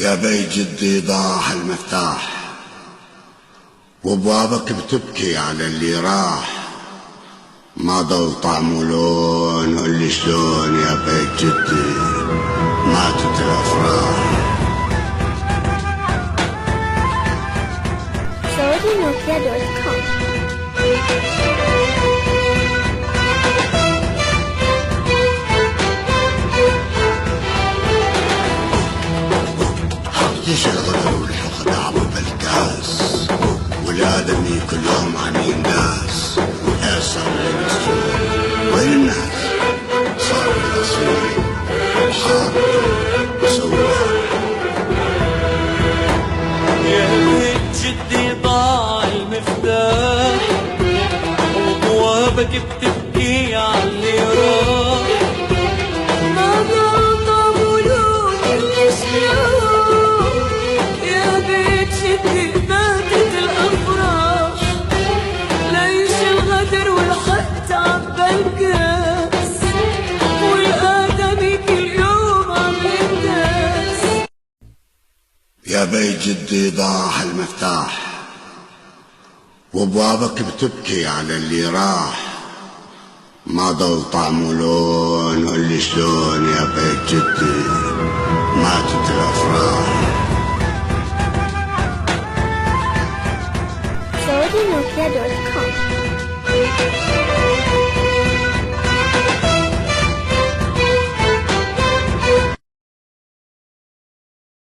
يا بيت جدي ضاع المفتاح وابوابك بتبكي على اللي راح، ما ضل طعم ولون قولي شلون يا بيت جدي ماتت الافراح. SaoudiNokia.com. ليش الغدر والحقد عبوا بالكاس والآدمي كلهم عم ينداس؟ يا صار المسجون وين الناس؟ صار الأصيل وحاضر وسواح. يا بيت جدي ضاع المفتاح وابوابك بتبكي عاللي راح، ما ضل طعم ولون قولي شلون يا بيت جدي ماتت الأفراح. ليش الغدر والحقد عبى الكاس والآدمي كل يوم عم ينداس؟ يا بيت جدي ضاع المفتاح وابوابك بتبكي على اللي راح، ما ضل طعم ولون قولي شلون يا بيت جدي ماتت الافراح. SaoudiNokia.com.